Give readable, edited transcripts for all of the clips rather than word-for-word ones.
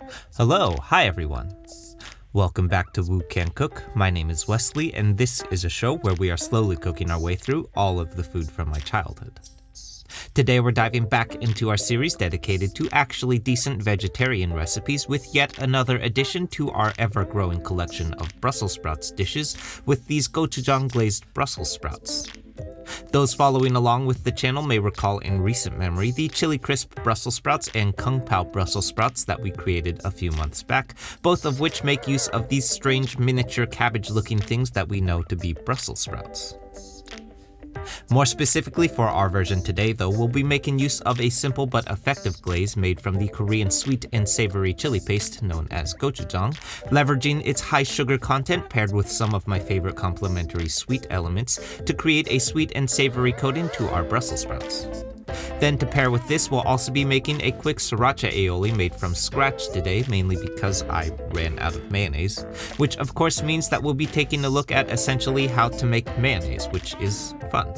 Hi everyone. Welcome back to Woo Can Cook. My name is Wesley, and this is a show where we are slowly cooking our way through all of the food from my childhood. Today we're diving back into our series dedicated to actually decent vegetarian recipes with yet another addition to our ever-growing collection of Brussels sprouts dishes with these Gochujang Glazed Brussels sprouts. Those following along with the channel may recall in recent memory the chili crisp Brussels sprouts and Kung Pao Brussels sprouts that we created a few months back, both of which make use of these strange miniature cabbage-looking things that we know to be Brussels sprouts. More specifically for our version today though, we'll be making use of a simple but effective glaze made from the Korean sweet and savory chili paste known as gochujang, leveraging its high sugar content paired with some of my favorite complementary sweet elements to create a sweet and savory coating to our Brussels sprouts. Then to pair with this, we'll also be making a quick Siracha aioli made from scratch today, mainly because I ran out of mayonnaise, which of course means that we'll be taking a look at essentially how to make mayonnaise, which is fun.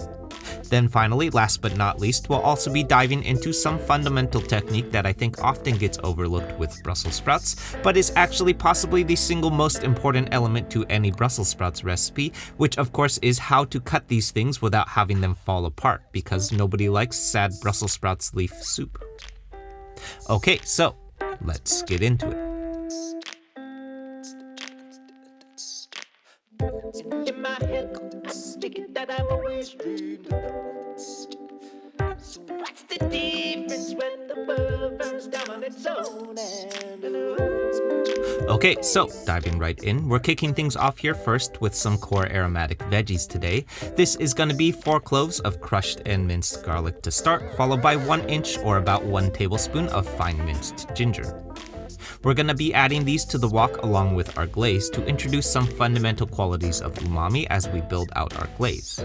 Then finally, last but not least, we'll also be diving into some fundamental technique that I think often gets overlooked with Brussels sprouts, but is actually possibly the single most important element to any Brussels sprouts recipe, which of course is how to cut these things without having them fall apart, because nobody likes sad Brussels sprouts leaf soup. Okay, so let's get into it. In my head, thinking that I've always dreamed of. So what's the difference when the world burns down on its own Okay, so diving right in, we're kicking things off here first with some core aromatic veggies today. This is going to be 4 cloves of crushed and minced garlic to start, followed by 1 inch or about 1 tablespoon of fine minced ginger. We're going to be adding these to the wok along with our glaze to introduce some fundamental qualities of umami as we build out our glaze.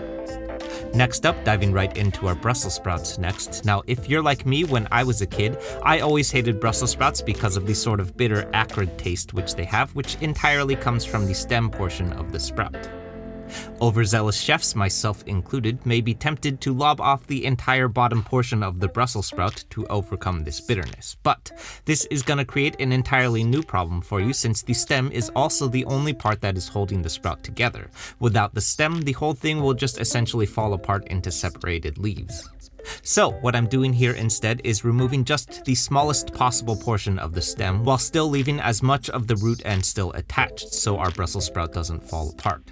Next up, diving right into our Brussels sprouts next. Now, if you're like me, when I was a kid, I always hated Brussels sprouts because of the sort of bitter, acrid taste which they have, which entirely comes from the stem portion of the sprout. Overzealous chefs, myself included, may be tempted to lob off the entire bottom portion of the Brussels sprout to overcome this bitterness, but this is going to create an entirely new problem for you since the stem is also the only part that is holding the sprout together. Without the stem, the whole thing will just essentially fall apart into separated leaves. So what I'm doing here instead is removing just the smallest possible portion of the stem while still leaving as much of the root end still attached so our Brussels sprout doesn't fall apart.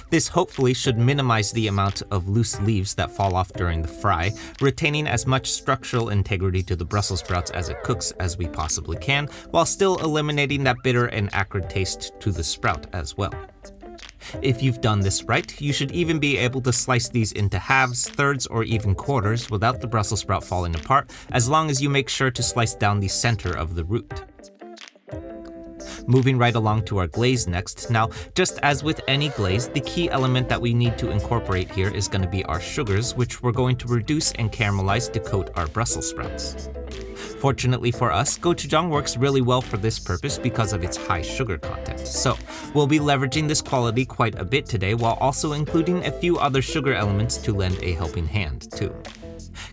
This hopefully should minimize the amount of loose leaves that fall off during the fry, retaining as much structural integrity to the Brussels sprouts as it cooks as we possibly can, while still eliminating that bitter and acrid taste to the sprout as well. If you've done this right, you should even be able to slice these into halves, thirds, or even quarters without the Brussels sprout falling apart, as long as you make sure to slice down the center of the root. Moving right along to our glaze next. Now, just as with any glaze, the key element that we need to incorporate here is going to be our sugars, which we're going to reduce and caramelize to coat our Brussels sprouts. Fortunately for us, gochujang works really well for this purpose because of its high sugar content. So, we'll be leveraging this quality quite a bit today while also including a few other sugar elements to lend a helping hand too.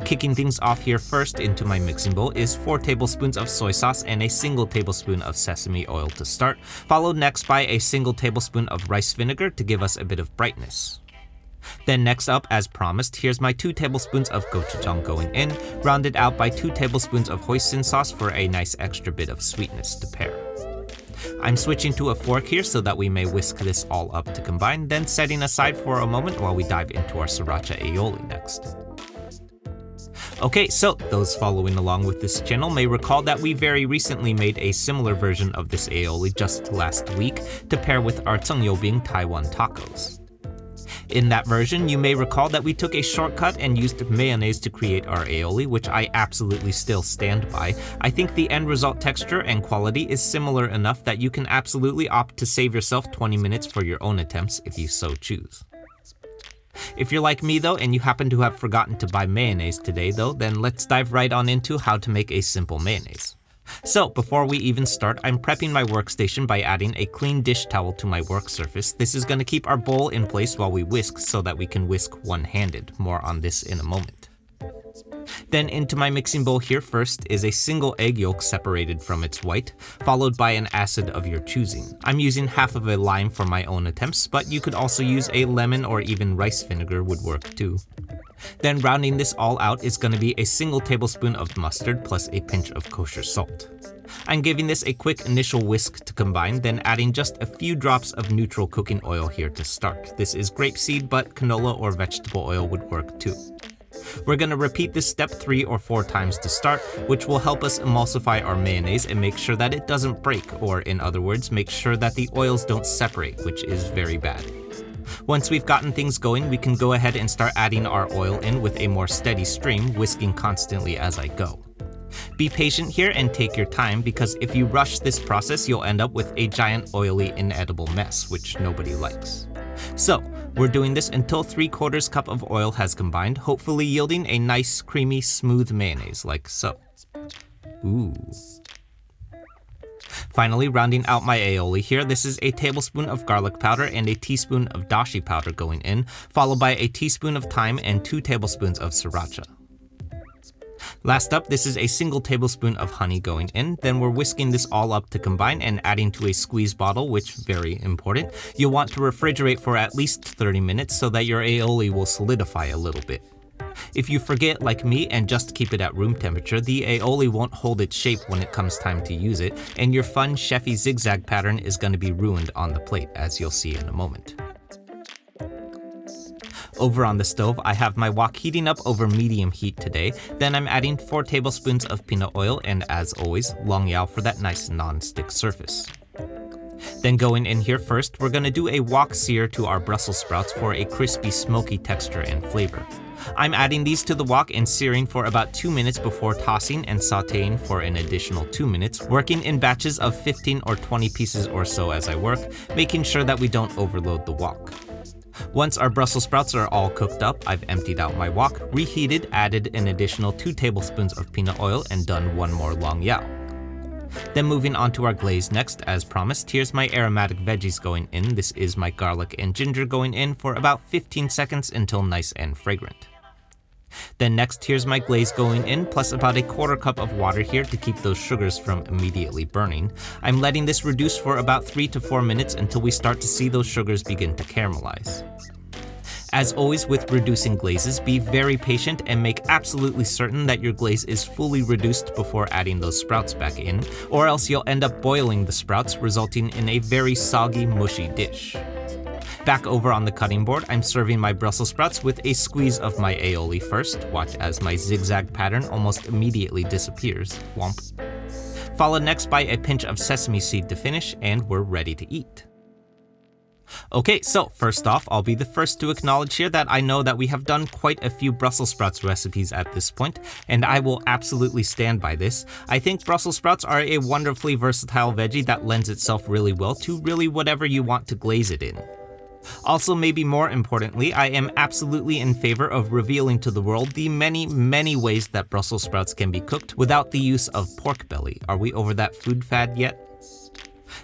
Kicking things off here first into my mixing bowl is 4 tablespoons of soy sauce and a single tablespoon of sesame oil to start, followed next by a single tablespoon of rice vinegar to give us a bit of brightness. Then next up, as promised, here's my 2 tablespoons of gochujang going in, rounded out by 2 tablespoons of hoisin sauce for a nice extra bit of sweetness to pair. I'm switching to a fork here so that we may whisk this all up to combine, then setting aside for a moment while we dive into our Siracha aioli next. Okay, so those following along with this channel may recall that we very recently made a similar version of this aioli just last week to pair with our Bing Taiwan tacos. In that version, you may recall that we took a shortcut and used mayonnaise to create our aioli, which I absolutely still stand by. I think the end result texture and quality is similar enough that you can absolutely opt to save yourself 20 minutes for your own attempts if you so choose. If you're like me though, and you happen to have forgotten to buy mayonnaise today though, then let's dive right on into how to make a simple mayonnaise. So before we even start, I'm prepping my workstation by adding a clean dish towel to my work surface. This is going to keep our bowl in place while we whisk so that we can whisk one-handed. More on this in a moment. Then into my mixing bowl here first is a single egg yolk separated from its white, followed by an acid of your choosing. I'm using half of a lime for my own attempts, but you could also use a lemon or even rice vinegar would work too. Then rounding this all out is going to be a single tablespoon of mustard plus a pinch of kosher salt. I'm giving this a quick initial whisk to combine, then adding just a few drops of neutral cooking oil here to start. This is grapeseed, but canola or vegetable oil would work too. We're going to repeat this step 3 or 4 times to start, which will help us emulsify our mayonnaise and make sure that it doesn't break, or in other words, make sure that the oils don't separate, which is very bad. Once we've gotten things going, we can go ahead and start adding our oil in with a more steady stream, whisking constantly as I go. Be patient here and take your time, because if you rush this process, you'll end up with a giant oily inedible mess, which nobody likes. So, we're doing this until 3/4 cup of oil has combined, hopefully yielding a nice, creamy, smooth mayonnaise like so. Ooh. Finally, rounding out my aioli here, this is a tablespoon of garlic powder and a teaspoon of dashi powder going in, followed by a teaspoon of thyme and 2 tablespoons of sriracha. Last up, this is a single tablespoon of honey going in, then we're whisking this all up to combine and adding to a squeeze bottle, which, very important, you'll want to refrigerate for at least 30 minutes so that your aioli will solidify a little bit. If you forget, like me, and just keep it at room temperature, the aioli won't hold its shape when it comes time to use it, and your fun chefy zigzag pattern is going to be ruined on the plate, as you'll see in a moment. Over on the stove, I have my wok heating up over medium heat today, then I'm adding 4 tablespoons of peanut oil and, as always, long yao for that nice non-stick surface. Then going in here first, we're going to do a wok sear to our Brussels sprouts for a crispy, smoky texture and flavor. I'm adding these to the wok and searing for about 2 minutes before tossing and sauteing for an additional 2 minutes, working in batches of 15 or 20 pieces or so as I work, making sure that we don't overload the wok. Once our Brussels sprouts are all cooked up, I've emptied out my wok, reheated, added an additional 2 tablespoons of peanut oil, and done 1 more long yao. Then moving on to our glaze next, as promised, here's my aromatic veggies going in. This is my garlic and ginger going in for about 15 seconds until nice and fragrant. Then next, here's my glaze going in, plus about a 1/4 cup of water here to keep those sugars from immediately burning. I'm letting this reduce for about 3 to 4 minutes until we start to see those sugars begin to caramelize. As always with reducing glazes, be very patient and make absolutely certain that your glaze is fully reduced before adding those sprouts back in, or else you'll end up boiling the sprouts, resulting in a very soggy, mushy dish. Back over on the cutting board, I'm serving my Brussels sprouts with a squeeze of my aioli first. Watch as my zigzag pattern almost immediately disappears. Womp. Followed next by a pinch of sesame seed to finish, and we're ready to eat. Okay, so first off, I'll be the first to acknowledge here that I know that we have done quite a few Brussels sprouts recipes at this point, and I will absolutely stand by this. I think Brussels sprouts are a wonderfully versatile veggie that lends itself really well to really whatever you want to glaze it in. Also, maybe more importantly, I am absolutely in favor of revealing to the world the many, many ways that Brussels sprouts can be cooked without the use of pork belly. Are we over that food fad yet?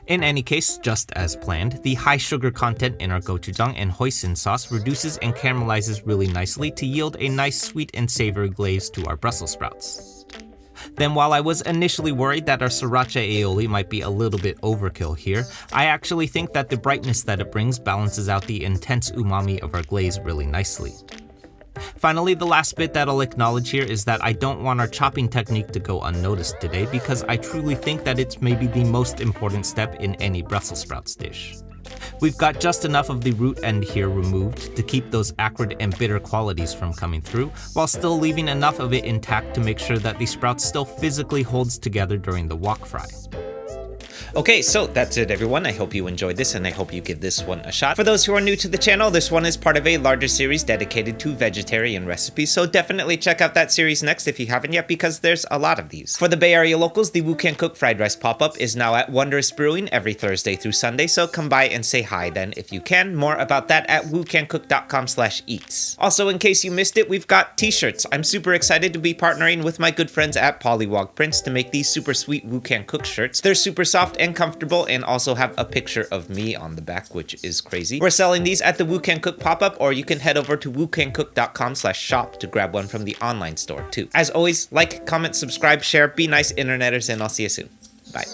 In any case, just as planned, the high sugar content in our gochujang and hoisin sauce reduces and caramelizes really nicely to yield a nice sweet and savory glaze to our Brussels sprouts. Then while I was initially worried that our sriracha aioli might be a little bit overkill here, I actually think that the brightness that it brings balances out the intense umami of our glaze really nicely. Finally, the last bit that I'll acknowledge here is that I don't want our chopping technique to go unnoticed today, because I truly think that it's maybe the most important step in any Brussels sprouts dish. We've got just enough of the root end here removed to keep those acrid and bitter qualities from coming through, while still leaving enough of it intact to make sure that the sprout still physically holds together during the wok fry. Okay, so that's it everyone. I hope you enjoyed this and I hope you give this one a shot. For those who are new to the channel, this one is part of a larger series dedicated to vegetarian recipes, so definitely check out that series next if you haven't yet, because there's a lot of these. For the Bay Area locals, the Woo Can Cook Fried Rice pop-up is now at Wondrous Brewing every Thursday through Sunday, so come by and say hi then if you can. More about that at woocancook.com/eats. Also, in case you missed it, we've got t-shirts. I'm super excited to be partnering with my good friends at Pollywog Prints to make these super sweet Woo Can Cook shirts. They're super soft and comfortable, and also have a picture of me on the back, which is crazy. We're selling these at the Woo Can Cook pop-up, or you can head over to woocancook.com/shop to grab one from the online store too. As always, like, comment, subscribe, share, be nice interneters, and I'll see you soon. Bye.